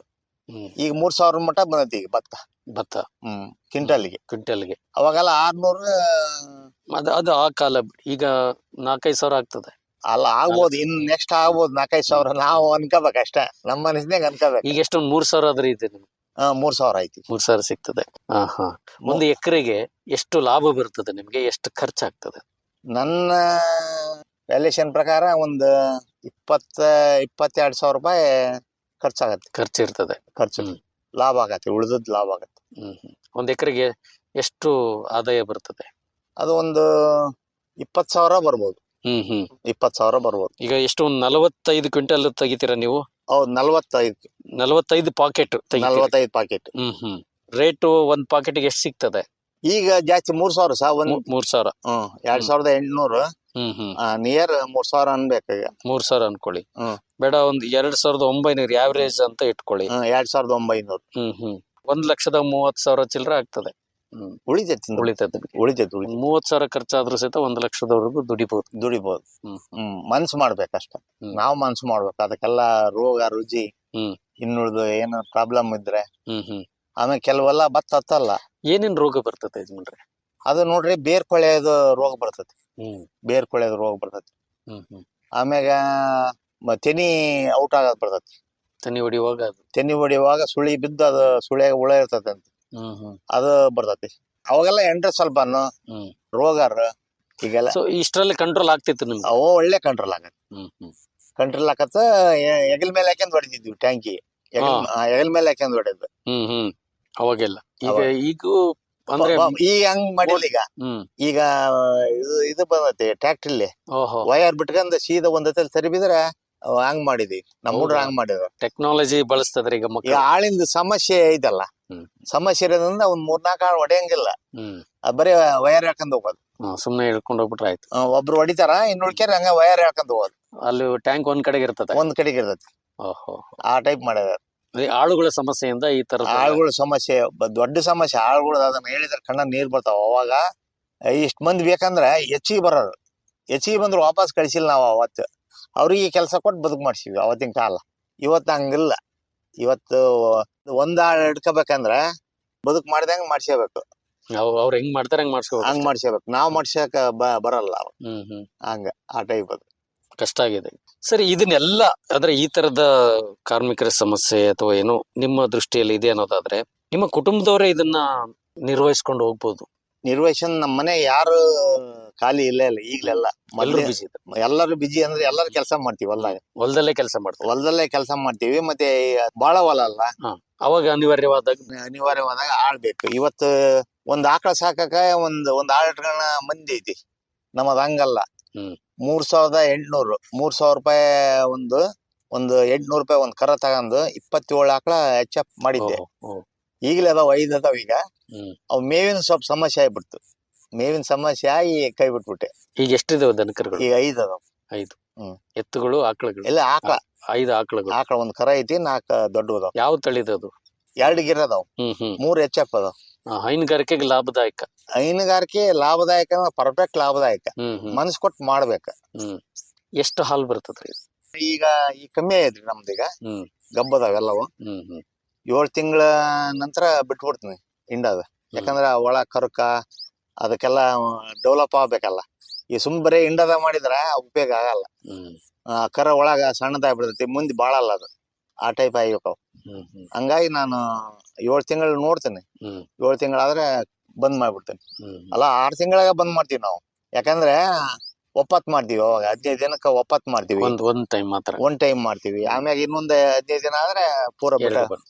ಈಗ 3000 ಮಟ್ಟ ಬಂದೈತಿ ಈಗ ಭತ್ತ ಕ್ವಿಂಟಲ್ಗೆ. ಅವಾಗೆಲ್ಲ 600. ಅದು ಆ ಕಾಲ. ಈಗ 4-5 ಸಾವಿರ ಆಗ್ತದೆ. ಅಲ್ಲ, ಆಗ್ಬೋದು. ಇನ್ ನೆಕ್ಸ್ಟ್ ಆಗ್ಬೋದು 4-5 ಸಾವಿರ. ನಾವು ಅನ್ಕೋಬೇಕಷ್ಟ, ನಮ್ಮ ಮನಸ್ಸಿನಾಗ ಅನ್ಕೋಬೇಕು. ಈಗ ಎಷ್ಟೊಂದು 3 ಸಾವಿರ ಆದ್ರೆ ಇದೆ. 3,000 ಐತಿ. 3,000 ಸಿಗ್ತದೆ. ಒಂದು ಎಕರೆಗೆ ಎಷ್ಟು ಲಾಭ ಬರ್ತದೆ ನಿಮ್ಗೆ, ಎಷ್ಟು ಖರ್ಚಾಗ್ತದೆ? ನನ್ನ ವ್ಯಾಲ್ಯೂಷನ್ ಪ್ರಕಾರ ಒಂದು 22,000 ರೂಪಾಯಿ ಖರ್ಚಾಗತ್ತೆ. ಖರ್ಚಿರ್ತದೆ. ಖರ್ಚು ಲಾಭ ಆಗತ್ತೆ, ಉಳಿದದ್ ಲಾಭ ಆಗತ್ತೆ. ಒಂದ್ ಎಕರೆಗೆ ಎಷ್ಟು ಆದಾಯ ಬರ್ತದೆ? ಅದು ಒಂದು 20,000 ಬರ್ಬೋದು. 20,000 ಬರ್ಬೋದು. ಈಗ ಎಷ್ಟು, ಒಂದು 45 ಕ್ವಿಂಟಲ್ ತೆಗಿತೀರಾ ನೀವು? ಹೌದು, 45 ಪಾಕೆಟ್. 45 ಪಾಕೆಟ್. ರೇಟು ಒಂದ್ ಪಾಕೆಟ್ಗೆ ಎಷ್ಟು ಸಿಗ್ತದೆ ಈಗ? ಜಾಸ್ತಿ 3,000 ಸಹ. 3,000. 2,800. ನಿಯರ್ 3,000 ಅನ್ಬೇಕು ಈಗ. 3,000 ಅನ್ಕೊಳ್ಳಿ. ಬೇಡ, ಒಂದ್ 2,900 ಆವರೇಜ್ ಅಂತ ಇಟ್ಕೊಳ್ಳಿ. 2,900. 1,30,000 ಚಿಲ್ಲರೆ ಆಗ್ತದೆ. ಉಳಿತೈತಿ. 30,000 ಖರ್ಚಾದ್ರೂ ಸಹಿತ 1,00,000ದವರೆಗೂ ದುಡಿಬಹುದು. ಮನ್ಸು ಮಾಡ್ಬೇಕಷ್ಟ. ನಾವ್ ಮನ್ಸು ಮಾಡ್ಬೇಕು. ಅದಕ್ಕೆಲ್ಲ ರೋಗ ರುಜಿ ಇನ್ನುಳಿದು ಏನು ಪ್ರಾಬ್ಲಮ್ ಇದ್ರೆ. ಆಮೇಲೆ ಕೆಲವೆಲ್ಲ ಭತ್ತ ಹತ್ತಲ್ಲ. ಏನೇನ್ ರೋಗ ಬರ್ತದೆ ಯಜಮಾನ್ರೆ? ಅದು ನೋಡ್ರಿ, ಬೇರ್ ಕೊಳೆಯೋದು ರೋಗ ಬರ್ತೈತಿ. ಬೇರ್ ಕೊಳೆಯೋದು ರೋಗ ಬರ್ತೈತಿ. ಆಮ್ಯಾಗ ತೆನಿ ಔಟ್ ಆಗೋದ್ ಬರ್ತೈತಿ. ತೆನಿ ಹೊಡಿಯುವಾಗ ಸುಳಿ ಬಿದ್ದು ಅದು ಸುಳಿಯಾಗ ಹುಳ ಇರ್ತೈತಿ ಅಂತ, ಅದು ಬರ್ತೈತಿ. ಅವಾಗೆಲ್ಲ ಎಂಟ್ರೆ ಸ್ವಲ್ಪ ರೋಗಾರ ಈಗೆಲ್ಲ ಇಷ್ಟರಲ್ಲಿ ಕಂಟ್ರೋಲ್ ಆಗ್ತಿತ್ತು ನಿಮ್ಗೆ? ಅವು ಒಳ್ಳೆ ಕಂಟ್ರೋಲ್ ಆಗತ್ತೆ. ಕಂಟ್ರೋಲ್ ಆಕತ್ತ. ಹೆಗಲ್ ಮೇಲೆ ಹಾಕ್ಯಂದ್ ಹೊಡಿತಿದ್ವಿ ಟ್ಯಾಂಕಿ. ಹೆಗಲ್ ಮೇಲೆ ಹಾಕ್ಯಂದ್ ಹೊಡೆದ್ ಅವಾಗೆಲ್ಲ. ಈಗ ಅಂದ್ರೆ ಈಗ ಹಂಗ್ ಮಾಡಿಲ್ಲ. ಈಗ ಇದು ಬಂದೈತಿ ಟ್ರ್ಯಾಕ್ಟರ್ಲಿ. ವಯರ್ ಬಿಟ್ಕೊಂಡ್ ಸೀದಾ ಒಂದೊತ್ತಲ್ಲಿ ಸರಿ ಬಿದ್ರೆ ಹಂಗ್ ಮಾಡಿದ್ವಿ. ನಮ್ಮ ಹುಡ್ರ ಹಂಗ್ ಮಾಡಿದ್ರು. ಟೆಕ್ನಾಲಜಿ ಬಳಸ್ತದ್ರಿ ಈಗ ಮಕ್ಕಳು. ಆಳಿಂದ ಸಮಸ್ಯೆ ಐತಲ್ಲ, ಸಮಸ್ಯೆ ಇರೋದ್ರಿಂದ ಒಂದ್ 4-4 ಆಳು ಹೊಡೆಯಂಗಿಲ್ಲ. ಬರೀ ವಯರ್ ಹಾಕೊಂಡ್ ಹೋಗೋದು. ಸುಮ್ನೆ ಹಿಡ್ಕೊಂಡು ಹೋಗ್ಬಿಟ್ರೆ ಆಯ್ತು. ಒಬ್ರು ಹೊಡಿತಾರ, ಇನ್ನುಳ್ಕ್ಯಾರ ಹಂಗ ವಯರ್ ಹಾಕೊಂಡ್ ಹೋಗೋದು. ಅಲ್ಲಿ ಟ್ಯಾಂಕ್ ಒಂದ್ ಕಡೆಗೆ ಇರ್ತದೆ. ಆ ಟೈಪ್ ಮಾಡಿದಾರೆ. ಆಳುಗಳ ಸಮಸ್ಯೆಯಿಂದ ಈ ತರ ಆಳುಗಳ ಸಮಸ್ಯೆ ದೊಡ್ಡ ಸಮಸ್ಯೆ. ಆಳುಗಳು ಅದನ್ನ ಹೇಳಿದ್ರೆ ಕಣ್ಣ ನೀರ್ ಬರ್ತಾವ. ಅವಾಗ ಇಷ್ಟ್ ಮಂದಿ ಬೇಕಂದ್ರೆ ಹೆಚ್ಚಿಗೆ ಬರೋರು. ಹೆಚ್ಚಿಗೆ ಬಂದ್ರು ವಾಪಸ್ ಕಳಿಸಿಲ್ಲ ನಾವು ಅವತ್ತು. ಅವ್ರಿಗೆ ಕೆಲಸ ಕೊಟ್ಟು ಬದುಕು ಮಾಡ್ಸಿವಿ ಅವತ್ತಿನ ಕಾಲ. ಇವತ್ತು ಹಂಗಿಲ್ಲ. ಇವತ್ತು ಒಂದ್ ಆಳು ಹಿಡ್ಕೋಬೇಕಂದ್ರ ಬದುಕು ಮಾಡ್ದಂಗ ಮಾಡ್ಸ್ಕೋಬೇಕು. ಅವ್ರು ಹೆಂಗ್ ಮಾಡ್ತಾರೆ ಹಂಗ್ ಮಾಡ್ಸ್ಕೋಬೇಕು. ನಾವ್ ಮಾಡ್ಸಕ ಬರಲ್ಲ. ಹಂಗ ಆ ಟೈಪ್ ಅದು ಕಷ್ಟ ಆಗಿದೆ. ಸರಿ, ಇದನ್ನೆಲ್ಲ ಅಂದ್ರೆ ಈ ತರದ ಕಾರ್ಮಿಕರ ಸಮಸ್ಯೆ ಅಥವಾ ಏನು ನಿಮ್ಮ ದೃಷ್ಟಿಯಲ್ಲಿ ಇದೆ ಅನ್ನೋದಾದ್ರೆ ನಿಮ್ಮ ಕುಟುಂಬದವರೇ ಇದನ್ನ ನಿರ್ವಹಿಸ್ಕೊಂಡು ಹೋಗ್ಬೋದು? ನಿರ್ವಹಿಸನ್ ನಮ್ಮ ಮನೆ ಯಾರು ಖಾಲಿ ಇಲ್ಲ ಈಗ್ಲೆಲ್ಲ. ಎಲ್ಲರೂ ಬಿಜಿ ಅಂದ್ರೆ ಎಲ್ಲರೂ ಕೆಲಸ ಮಾಡ್ತೀವಿ. ಹೊಲದಲ್ಲೇ ಕೆಲಸ ಮಾಡ್ತೀವಿ. ಮತ್ತೆ ಬಾಳ ಹೊಲ ಅಲ್ಲ, ಅವಾಗ ಅನಿವಾರ್ಯವಾದಾಗ ಆಳ್ಬೇಕು. ಇವತ್ತು ಒಂದ್ ಆಕಳ ಸಾಕಕ ಒಂದ್ ಆಳ್ ಇಟ್ಕೊಂಡ ಮಂದಿ ಐತಿ. ನಮ್ಮದ್ ಹಂಗಲ್ಲ. 3,800 3,000 ರೂಪಾಯಿ ಒಂದು 800 ರೂಪಾಯಿ ಒಂದ್ ಕರ ತಗೊಂಡು 27 ಆಕಳ ಹೆಚ್ಚಪ್ ಮಾಡಿದ್ದೆ. ಈಗಲೇ ಅದಾವ 5 ಅದಾವ. ಈಗ ಅವ್ ಮೇವಿನ ಸ್ವಲ್ಪ ಸಮಸ್ಯೆ ಆಗ್ಬಿಡ್ತು. ಮೇವಿನ ಸಮಸ್ಯೆ ಆಗಿ ಕೈ ಬಿಟ್ಬಿಟ್ಟೆ. ಈಗ ಎಷ್ಟಿದಾವ ದನಕರುಗಳು? ಈಗ 5 ಅದಾವ. 5 ಎತ್ತುಗಳು, ಆಕಳುಗಳು? ಇಲ್ಲ, ಆಕಳ 5 ಆಕಳುಗಳು. ಆಕಳ ಒಂದ್ ಕರ ಐತಿ, 4 ದೊಡ್ಡ ಅದಾವ. ಯಾವ ತಳಿದದು? 2 ಗಿರ್ ಅದಾವ, 3 ಹೆಚ್ಚಪ್ ಅದಾವ. ಹೈನುಗಾರಿಕೆಗೆ ಲಾಭದಾಯಕ. ಹೈನುಗಾರಿಕೆ ಲಾಭದಾಯಕ, ಪರ್ಫೆಕ್ಟ್ ಲಾಭದಾಯಕ. ಮನಸ್ ಕೊಟ್ಟು ಮಾಡ್ಬೇಕ. ಎಷ್ಟು ಹಾಲು ಬರ್ತದ್ರಿ? ಈಗ ಕಮ್ಮಿ ಆಗೈತ್ರಿ ನಮ್ದೀಗ. ಗಬ್ಬದಾವೆಲ್ಲವು 7 ತಿಂಗಳ ನಂತರ ಬಿಟ್ಬಿಡ್ತೀನಿ ಹಿಂಡದ. ಯಾಕಂದ್ರ ಒಳ ಕರುಕ ಅದಕ್ಕೆಲ್ಲ ಡೆವಲಪ್ ಆಗ್ಬೇಕಲ್ಲ. ಈ ಬರೀ ಹಿಂಡದ ಮಾಡಿದ್ರ ಉಪಯೋಗ ಆಗಲ್ಲ. ಕರ ಒಳಗ ಸಣ್ಣದಾಗ್ಬಿಡ್ತೈತಿ, ಮುಂದೆ ಬಾಳಲ್ಲ ಅದು. ಆ ಟೈಪ್ ಆಗ್ಬೇಕು. ಹಂಗಾಗಿ ನಾನು 7 ತಿಂಗಳು ನೋಡ್ತೇನೆ. 7 ತಿಂಗಳಾದ್ರೆ ಬಂದ್ ಮಾಡ್ಬಿಡ್ತೇನೆ. ಅಲ್ಲ, 6 ತಿಂಗಳಾಗ ಬಂದ್ ಮಾಡ್ತೀವಿ ನಾವು. ಯಾಕಂದ್ರೆ ಒಪ್ಪತ್ ಮಾಡ್ತೀವಿ. ಅವಾಗ 15 ದಿನಕ್ಕ ಒಪ್ಪತ್ ಮಾಡ್ತೀವಿ. ಒಂದ್ ಟೈಮ್ ಮಾಡ್ತೀವಿ. ಆಮ್ಯಾಗ ಇನ್ನೊಂದ್ 15 ದಿನ ಆದ್ರೆ ಪೂರ ಬಿಟ್ಟ.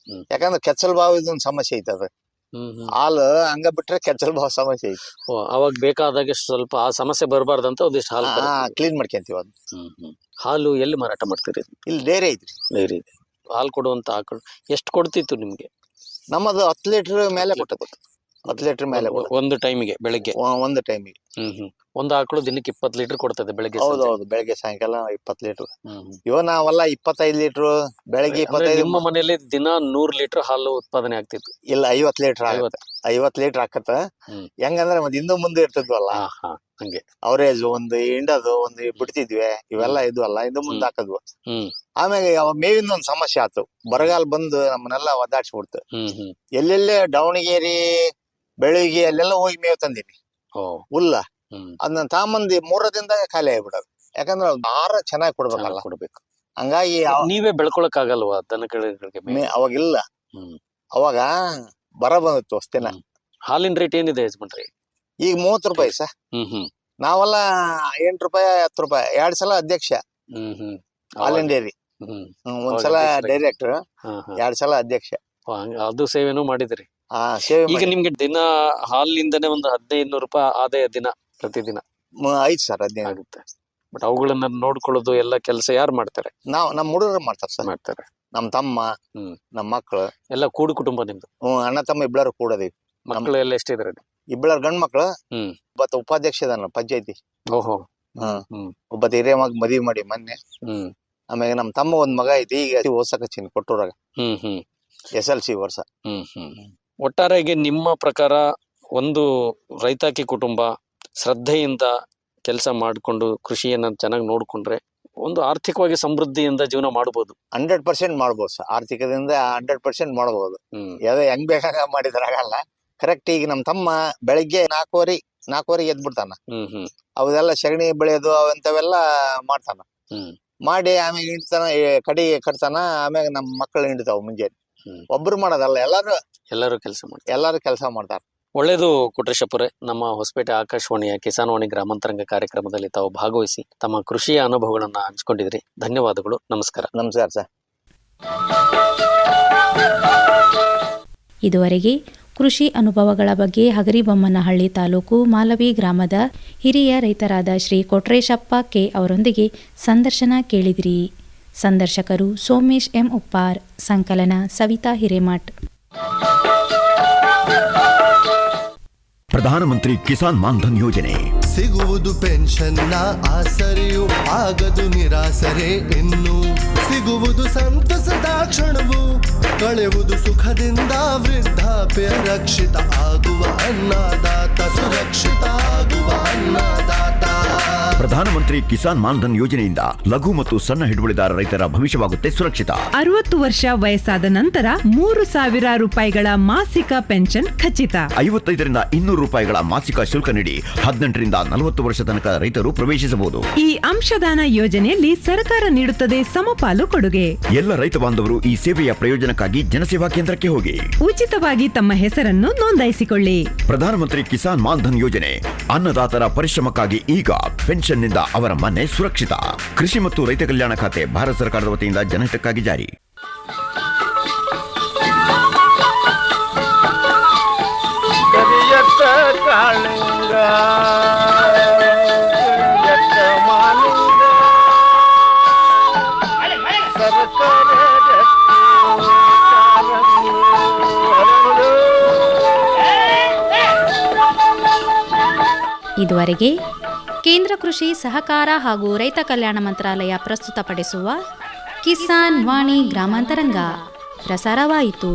ಯಾಕಂದ್ರೆ ಕೆಚ್ಚಲ್ ಬಾವು ಇದೊಂದ್ ಸಮಸ್ಯೆ ಐತೆ. ಅದು ಹಾಲು ಹಂಗ ಬಿಟ್ರೆ ಕೆಚ್ಚಲ್ ಬಾವು ಸಮಸ್ಯೆ ಐತಿ. ಅವಾಗ ಬೇಕಾದಾಗ ಸ್ವಲ್ಪ ಆ ಸಮಸ್ಯೆ ಬರಬಾರ್ದಂತ ಒಂದಿಷ್ಟು ಹಾಲು ಕ್ಲೀನ್ ಮಾಡ್ಕೊಂತೀವಿ. ಅದು ಹಾಲು ಎಲ್ಲಿ ಮಾರಾಟ ಮಾಡ್ತೀರಿ? ಇಲ್ಲಿ ಡೈರಿ ಐತ್ರಿ. ಡೈರಿ ಇದೆ. ಹಾಲು ಕೊಡುವಂತ ಆಕಳು ಎಷ್ಟು ಕೊಡ್ತಿತ್ತು ನಿಮ್ಗೆ? ನಮ್ಮದು 10 ಲೀಟರ್ ಮೇಲೆ ಕೊಟ್ಟದ್ದು. 10 ಲೀಟರ್ ಮೇಲೆ ಒಂದು ಟೈಮಿಗೆ, ಬೆಳಗ್ಗೆ ಒಂದು ಟೈಮಿಗೆ. ಒಂದು ಆಕಳು ದಿನಕ್ಕೆ 20 ಲೀಟರ್ ಕೊಡ್ತದೆ ಬೆಳಗ್ಗೆ. ಹೌದೌದು, ಬೆಳಗ್ಗೆ ಸಾಯಂಕಾಲ 20 ಲೀಟರ್. ಇವ ನಾವೆಲ್ಲ 25 ಲೀಟರ್ ಬೆಳಗ್ಗೆ 25. ನಿಮ್ಮ ಮನೆಯಲ್ಲಿ ದಿನ 100 ಲೀಟರ್ ಹಾಲು ಉತ್ಪಾದನೆ ಆಗ್ತಿತ್ತು? ಇಲ್ಲ, 50 ಲೀಟರ್. 50 ಲೀಟರ್ ಆಕತ್ತ. ಹೆಂಗಂದ್ರೆ ಮತ್ತೆ ಹಿಂದೆ ಮುಂದೆ ಇರ್ತಿದ್ವಲ್ಲ, ಹಂಗೆ ಅವರೇಜ್ ಒಂದು ಹಿಂಡದು ಒಂದು ಬಿಡ್ತಿದ್ವಿ. ಇವೆಲ್ಲ ಇದ್ವಲ್ಲ, ಹಿಂದೆ ಮುಂದೆ ಹಾಕದ್ವು. ಆಮ್ಯಾಗ ಮೇವಿನ ಒಂದ್ ಸಮಸ್ಯೆ ಆತು. ಬರಗಾಲ ಬಂದು ನಮ್ಮನ್ನೆಲ್ಲ ಒದ್ದಾಡ್ಸ್ಬಿಡ್ತು. ಎಲ್ಲೆಲ್ಲೇ ದಾವಣಗೆರೆ, ಬೆಳಗ್ಗೆ ಅಲ್ಲೆಲ್ಲ ಹೋಗಿ ಮೇವ್ ತಂದೀನಿ. ಹುಲ್ಲ ಅದನ್ನ ತಾಂಬಂದಿ 3 ದಿನದಾಗ ಖಾಲಿ ಆಗ್ಬಿಡೋದು. ಯಾಕಂದ್ರೆ ಆಹಾರ ಚೆನ್ನಾಗಿ ಕೊಡ್ಬೇಕು. ಹಂಗಾಗಿ ನೀವೇ ಬೆಳ್ಕೊಳಕ್ ಆಗಲ್ವಾ ದನಗಳಿಗೆ? ಅವಾಗಿಲ್ಲ. ಅವಾಗ ಬರ ಬಂದಿತ್ತು ಹೊಸ್ತಿನ. ಹಾಲಿನ ರೇಟ್ ಏನಿದೆ ಯಜಮಾನ್ರಿ? ಈಗ 30 ರೂಪಾಯಿ ಸರ್. ನಾವೆಲ್ಲ 8 ರೂಪಾಯಿ 10 ರೂಪಾಯಿ 2 ಸಲ ಅಧ್ಯಕ್ಷ ಹಾಲಿನ ಡೈರಿ. ಒಂದ್ಸಲ ಡೈರೆಕ್ಟರ್, 2 ಸಲ ಅಧ್ಯಕ್ಷ. ಅದು ಸೇವೆನೂ ಮಾಡಿದ್ರಿ? ಸೇವೆ. ಈಗ ನಿಮ್ಗೆ ದಿನ ಹಾಲಿಂದನೇ ಒಂದು 1500 ರೂಪಾಯಿ ಆದಾಯ ಪ್ರತಿದಿನ 5 ಸರ್ 15 ಆಗುತ್ತೆ. ಬಟ್ ಅವುಗಳನ್ನ ನೋಡ್ಕೊಳ್ಳೋದು ಎಲ್ಲ ಕೆಲಸ ಯಾರು ಮಾಡ್ತಾರೆ? ನಮ್ಮ ಹುಡುಗರು ಮಾಡ್ತಾರೆ ಸರ್. ಮಾಡ್ತಾರೆ. ನಮ್ ತಮ್ಮ, ನಮ್ ಮಕ್ಳು ಎಲ್ಲ ಕೂಡು ಕುಟುಂಬ ನಿಮ್ದು? ಅಣ್ಣ ತಮ್ಮ ಇಬ್ಬರು ಕೂಡದೀವಿ. ಮಕ್ಕಳು ಎಲ್ಲ ಎಷ್ಟಿದ್ದಾರೆ? ಇಬ್ಬರು ಗಂಡ್ ಮಕ್ಳು. ಒಬ್ಬ ಉಪಾಧ್ಯಕ್ಷ ಇದಾನ ಪಂಚಾಯತಿ. ಓಹೋ. ಒಬ್ಬ ಹಿರಿಯ ಮಗ ಮದ್ವಿ ಮಾಡಿ ಮೊನ್ನೆ. ಆಮೇಲೆ ನಮ್ ತಮ್ಮ ಒಂದ್ ಮಗ ಐತಿ, ಈಗ ಓದ್ಸಕಚ್ಚಿನ ಕೊಟ್ಟೂರಾಗ. SLC ವರ್ಷ. ಒಟ್ಟಾರೆಗೆ ನಿಮ್ಮ ಪ್ರಕಾರ ಒಂದು ರೈತಾಕಿ ಕುಟುಂಬ ಶ್ರದ್ಧೆಯಿಂದ ಕೆಲಸ ಮಾಡಿಕೊಂಡು ಕೃಷಿಯನ್ನ ಚೆನ್ನಾಗಿ ನೋಡ್ಕೊಂಡ್ರೆ ಒಂದು ಆರ್ಥಿಕವಾಗಿ ಸಮೃದ್ಧಿಯಿಂದ ಜೀವನ ಮಾಡಬಹುದು. 100% ಮಾಡ್ಬೋದು ಸರ್. ಆರ್ಥಿಕದಿಂದ 100% ಮಾಡ್ಬೋದು. ಯಾವ್ದು ಹೆಂಗ್ ಬೇಕಾಗ ಮಾಡಿದ್ರಾಗಲ್ಲ. ಕರೆಕ್ಟ್. ಈಗ ನಮ್ ತಮ್ಮ ಬೆಳಿಗ್ಗೆ 4:15 ಎದ್ಬಿಡ್ತಾನ. ಅವೆಲ್ಲ ಸಗಣಿ ಬೆಳೆಯೋದು ಅವಂತವೆಲ್ಲ ಮಾಡ್ತಾನ. ಮಾಡಿ ಆಮೇಲೆ ಹಿಂಡ್ತಾನ, ಕಡಿಗೆ ಕಟ್ತಾನ. ಆಮ್ಯಾಗ ನಮ್ ಮಕ್ಕಳು ಹಿಂಡ್ತಾವ ಮುಂಜಾನೆ. ಒಬ್ರು ಮಾಡೋದಲ್ಲ, ಎಲ್ಲಾರು ಕೆಲಸ ಮಾಡ್ತಾರ. ಒಳ್ಳೇದು ಕೊಟ್ರೇಶಪ್ಪರೇ. ನಮ್ಮ ಹೊಸಪೇಟೆ ಆಕಾಶವಾಣಿಯ ಕಿಸಾನ್ ವಾಣಿ ಗ್ರಾಮಾಂತರಂಗ ಕಾರ್ಯಕ್ರಮದಲ್ಲಿ ತಾವು ಭಾಗವಹಿಸಿ ತಮ್ಮ ಕೃಷಿಯ ಅನುಭವಗಳನ್ನ ಹಂಚಿಕೊಂಡಿದ್ರಿ. ಧನ್ಯವಾದಗಳು. ನಮಸ್ಕಾರ. ನಮಸ್ಕಾರ ಸರ್. ಇದುವರೆಗೆ ಕೃಷಿ ಅನುಭವಗಳ ಬಗ್ಗೆ ಹಗರಿಬೊಮ್ಮನಹಳ್ಳಿ ತಾಲೂಕು ಮಾಲವಿ ಗ್ರಾಮದ ಹಿರಿಯ ರೈತರಾದ ಶ್ರೀ ಕೊಟ್ರೇಶಪ್ಪ ಕೆ ಅವರೊಂದಿಗೆ ಸಂದರ್ಶನ ಕೇಳಿದಿರಿ. ಸಂದರ್ಶಕರು ಸೋಮೇಶ್ ಎಂ ಉಪ್ಪಾರ್. ಸಂಕಲನ ಸವಿತಾ ಹಿರೇಮಠ್. ಪ್ರಧಾನಮಂತ್ರಿ ಕಿಸಾನ್ ಮಾನ್ಧನ್ ಯೋಜನೆ ಸಿಗುವುದು ಪೆನ್ಷನ್ನ ಆಸರೆಯು ಆಗದು ನಿರಾಸರೆ ಇನ್ನು. ಸಿಗುವುದು ಸಂತಸದ ಕ್ಷಣವು ಕಳೆಯುವುದು ಸುಖದಿಂದ ವೃದ್ಧಾಪ್ಯ. ರಕ್ಷಿತ ಆಗುವ ಅನ್ನದಾತ ಸುರಕ್ಷಿತ ಆಗುವ ಅನ್ನದಾತ. ಪ್ರಧಾನಮಂತ್ರಿ ಕಿಸಾನ್ ಮಾನ್ಧನ್ ಯೋಜನೆಯಿಂದ ಲಘು ಮತ್ತು ಸಣ್ಣ ಹಿಡುವಳಿದಾರ ರೈತರ ಭವಿಷ್ಯವಾಗುತ್ತೆ ಸುರಕ್ಷಿತ. 60 ವರ್ಷ ವಯಸ್ಸಾದ ನಂತರ 3,000 ರೂಪಾಯಿಗಳ ಮಾಸಿಕ ಪೆನ್ಷನ್ ಖಚಿತ. 55ರಿಂದ 200 ರೂಪಾಯಿಗಳ ಮಾಸಿಕ ಶುಲ್ಕ ನೀಡಿ 18ರಿಂದ 40 ವರ್ಷ ತನಕ ರೈತರು ಪ್ರವೇಶಿಸಬಹುದು. ಈ ಅಂಶದಾನ ಯೋಜನೆಯಲ್ಲಿ ಸರ್ಕಾರ ನೀಡುತ್ತದೆ ಸಮಪಾಲು ಕೊಡುಗೆ. ಎಲ್ಲ ರೈತ ಬಾಂಧವರು ಈ ಸೇವೆಯ ಪ್ರಯೋಜನಕ್ಕಾಗಿ ಜನಸೇವಾ ಕೇಂದ್ರಕ್ಕೆ ಹೋಗಿ ಉಚಿತವಾಗಿ ತಮ್ಮ ಹೆಸರನ್ನು ನೋಂದಾಯಿಸಿಕೊಳ್ಳಿ. ಪ್ರಧಾನಮಂತ್ರಿ ಕಿಸಾನ್ ಮಾನ್ಧನ್ ಯೋಜನೆ ಅನ್ನದಾತರ ಪರಿಶ್ರಮಕ್ಕಾಗಿ ಈಗ ಪೆನ್ಷನ್ನಿಂದ ಅವರ ಮನೆ ಸುರಕ್ಷಿತ. ಕೃಷಿ ಮತ್ತು ರೈತ ಕಲ್ಯಾಣ ಖಾತೆ ಭಾರತ ಸರ್ಕಾರದ ವತಿಯಿಂದ ಜನಹಿತಕ್ಕಾಗಿ ಜಾರಿ. ಇದುವರೆಗೆ ಕೇಂದ್ರ ಕೃಷಿ ಸಹಕಾರ ಹಾಗೂ ರೈತ ಕಲ್ಯಾಣ ಮಂತ್ರಾಲಯ ಪ್ರಸ್ತುತಪಡಿಸುವ ಕಿಸಾನ್ ವಾಣಿ ಗ್ರಾಮಾಂತರಂಗ ಪ್ರಸಾರವಾಯಿತು.